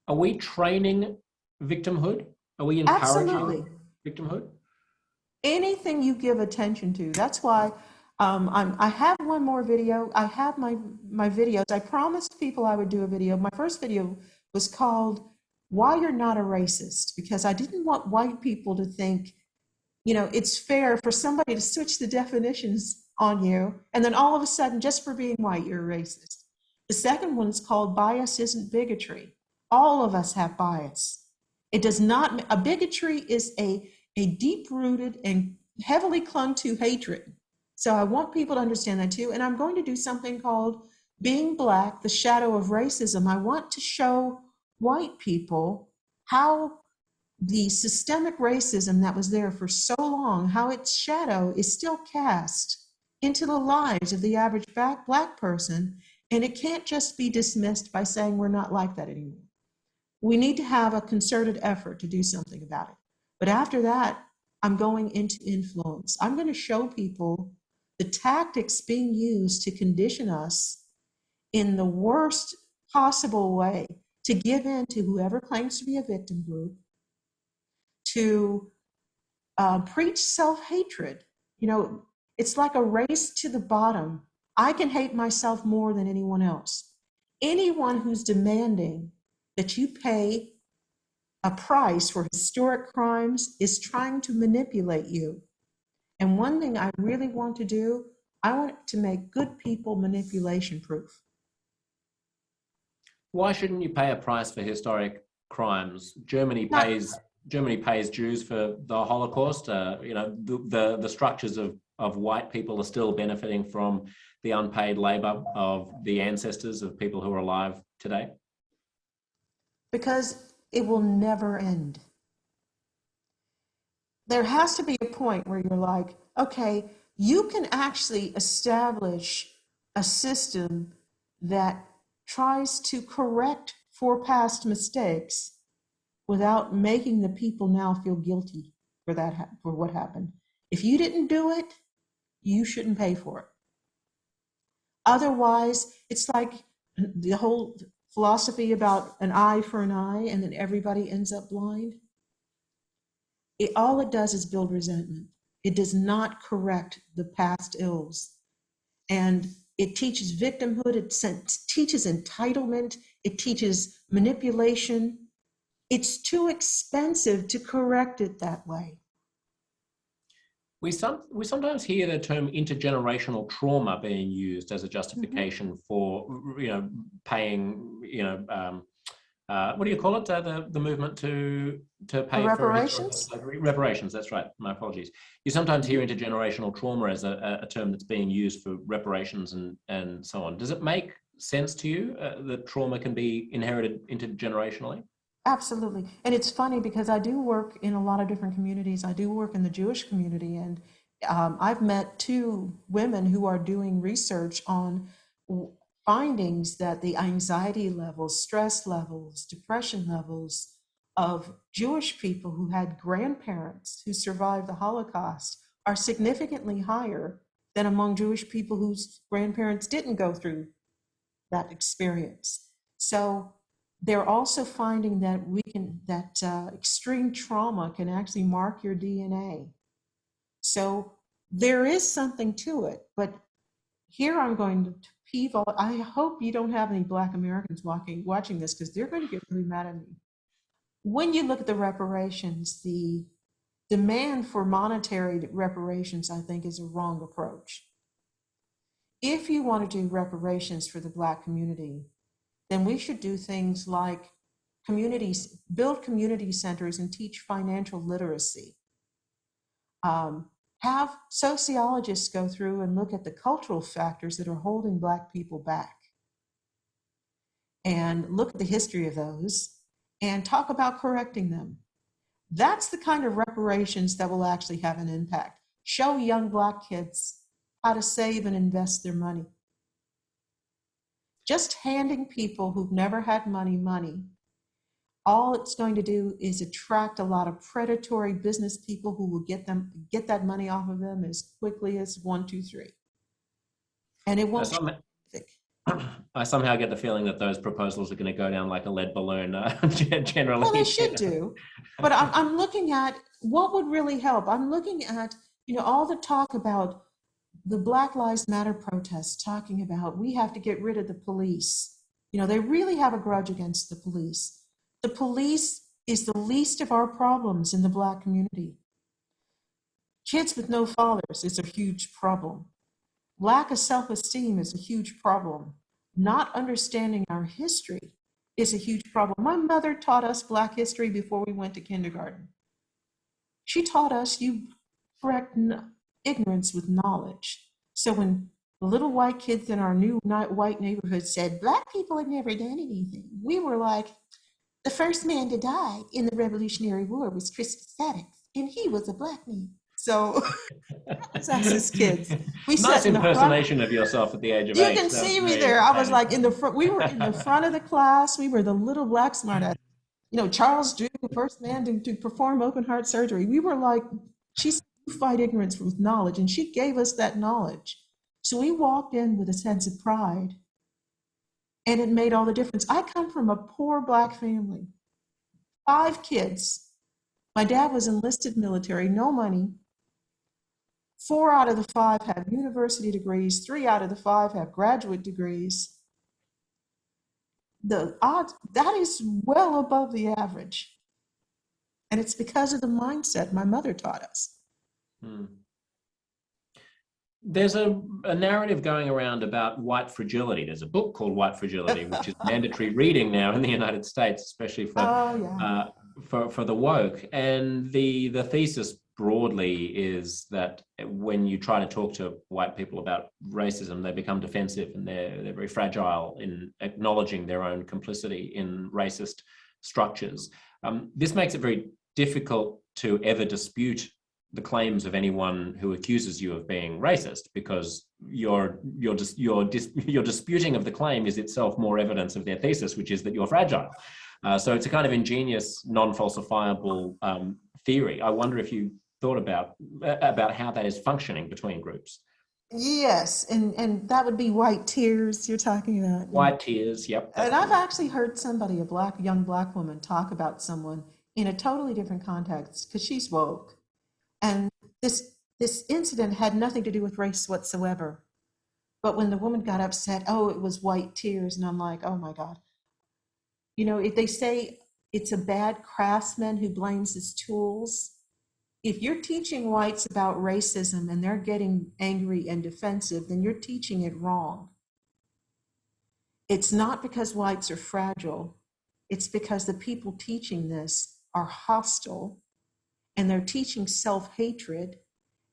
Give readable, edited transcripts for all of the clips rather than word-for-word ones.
Are we training victimhood? Are we encouraging Absolutely. victimhood? Anything you give attention to. That's why I have one more video. I have my videos. I promised people I would do a video. My first video was called "Why You're Not a Racist," because I didn't want white people to think, it's fair for somebody to switch the definitions on you, and then all of a sudden, just for being white, you're a racist. The second one is called "Bias Isn't Bigotry." All of us have bias. It does not, a bigotry is a deep rooted and heavily clung to hatred. So I want people to understand that too. And I'm going to do something called Being Black, the Shadow of Racism. I want to show white people how the systemic racism that was there for so long, how its shadow is still cast into the lives of the average black person. And it can't just be dismissed by saying we're not like that anymore. We need to have a concerted effort to do something about it. But after that, I'm going into influence. I'm going to show people the tactics being used to condition us in the worst possible way to give in to whoever claims to be a victim group, to preach self-hatred. It's like a race to the bottom. I can hate myself more than anyone else. Anyone who's demanding that you pay a price for historic crimes is trying to manipulate you. And one thing I really want to do, I want to make good people manipulation proof. Why shouldn't you pay a price for historic crimes? Not Germany pays Jews for the Holocaust. The structures of white people are still benefiting from the unpaid labor of the ancestors of people who are alive today. because it will never end. There has to be a point where you're like, okay, you can actually establish a system that tries to correct for past mistakes without making the people now feel guilty for for what happened. If you didn't do it, you shouldn't pay for it. Otherwise, it's like the whole philosophy about an eye for an eye and then everybody ends up blind. All it does is build resentment. It does not correct the past ills. And it teaches victimhood, it teaches entitlement, it teaches manipulation. It's too expensive to correct it that way. We sometimes hear the term intergenerational trauma being used as a Mhm. justification for paying what do you call it? The movement to The pay for historical reparations? slavery? Reparations. That's right. My apologies. You sometimes hear intergenerational trauma as a term that's being used for reparations and so on. Does it make sense to you that trauma can be inherited intergenerationally? Absolutely. And it's funny because I do work in a lot of different communities. I do work in the Jewish community, and I've met two women who are doing research on findings that the anxiety levels, stress levels, depression levels of Jewish people who had grandparents who survived the Holocaust are significantly higher than among Jewish people whose grandparents didn't go through that experience. So they're also finding that extreme trauma can actually mark your DNA. So there is something to it, but here I'm going to peeve all. I hope you don't have any Black Americans watching this because they're going to get really mad at me. When you look at the reparations, the demand for monetary reparations, I think, is a wrong approach. If you want to do reparations for the Black community, then we should do things like build community centers and teach financial literacy. Have sociologists go through and look at the cultural factors that are holding Black people back and look at the history of those and talk about correcting them. That's the kind of reparations that will actually have an impact. Show young Black kids how to save and invest their money. Just handing people who've never had money, all it's going to do is attract a lot of predatory business people who will get that money off of them as quickly as one, two, three. And it won't So change. I somehow get the feeling that those proposals are going to go down like a lead balloon, generally. Well, they should do. But I'm looking at what would really help. I'm looking at, all the talk about the Black Lives Matter protests, talking about we have to get rid of the police. They really have a grudge against the police. The police is the least of our problems in the Black community. Kids with no fathers is a huge problem. Lack of self-esteem is a huge problem. Not understanding our history is a huge problem. My mother taught us Black history before we went to kindergarten. She taught us you correct ignorance with knowledge. So when the little white kids in our new white neighborhood said, Black people have never done anything, we were like, the first man to die in the Revolutionary War was Crispus Attucks, and he was a Black man. So that was us as kids. We nice impersonation of yourself at the age of 8. You can see me there. I was like in the front. We were in the front of the class. We were the little Black smartass. Charles Drew, first man to perform open heart surgery. We were like, she said, you fight ignorance with knowledge, and she gave us that knowledge. So we walked in with a sense of pride, and it made all the difference. I come from a poor Black family, 5 kids. My dad was enlisted military, no money. 4 out of the 5 have university degrees. 3 out of the 5 have graduate degrees. The odds, that is well above the average. And it's because of the mindset my mother taught us. There's a narrative going around about white fragility. There's a book called White Fragility, which is mandatory reading now in the United States, especially for the woke. And the thesis broadly is that when you try to talk to white people about racism, they become defensive, and they're very fragile in acknowledging their own complicity in racist structures. This makes it very difficult to ever dispute the claims of anyone who accuses you of being racist, because your disputing of the claim is itself more evidence of their thesis, which is that you're fragile. So it's a kind of ingenious, non-falsifiable theory. I wonder if you thought about how that is functioning between groups. Yes, and that would be white tears you're talking about. White tears, yep. And I've actually heard somebody, a young Black woman, talk about someone in a totally different context, because she's woke. And this incident had nothing to do with race whatsoever. But when the woman got upset, it was white tears. And I'm like, oh my God. If they say it's a bad craftsman who blames his tools, if you're teaching whites about racism and they're getting angry and defensive, then you're teaching it wrong. It's not because whites are fragile. It's because the people teaching this are hostile, and they're teaching self-hatred.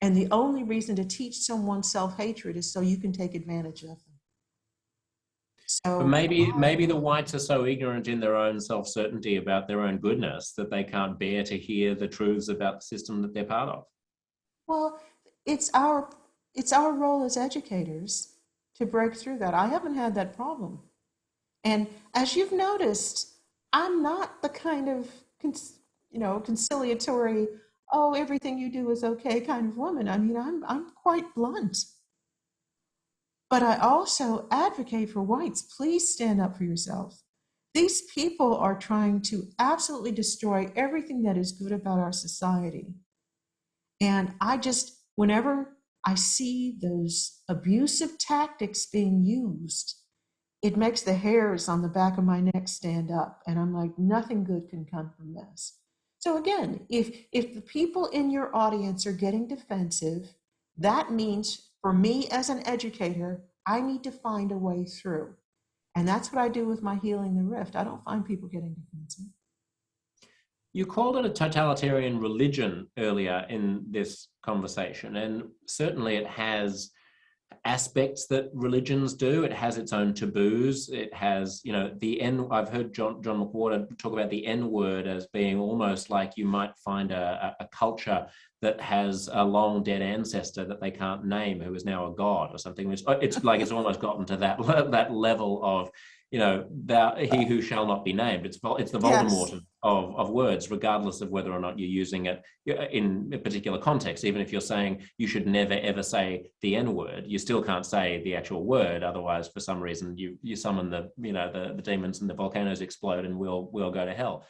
And the only reason to teach someone self-hatred is so you can take advantage of them. So but maybe the whites are so ignorant in their own self-certainty about their own goodness that they can't bear to hear the truths about the system that they're part of. Well, it's our role as educators to break through that. I haven't had that problem. And as you've noticed, I'm not the kind of conciliatory, everything you do is okay kind of woman. I mean, I'm quite blunt. But I also advocate for whites. Please stand up for yourself. These people are trying to absolutely destroy everything that is good about our society. And whenever I see those abusive tactics being used, it makes the hairs on the back of my neck stand up. And I'm like, nothing good can come from this. So again, if the people in your audience are getting defensive, that means for me as an educator, I need to find a way through. And that's what I do with my Healing the Rift. I don't find people getting defensive. You called it a totalitarian religion earlier in this conversation, and certainly it has aspects that religions do. It has its own taboos. It has, I've heard John McWhorter talk about the N-word as being almost like you might find a culture that has a long dead ancestor that they can't name, who is now a god or something. It's almost gotten to that level of you know, he who shall not be named. It's the Yes. Voldemort of words, regardless of whether or not you're using it in a particular context. Even if you're saying you should never ever say the N word, you still can't say the actual word. Otherwise, for some reason, you summon the demons and the volcanoes explode and we'll go to hell.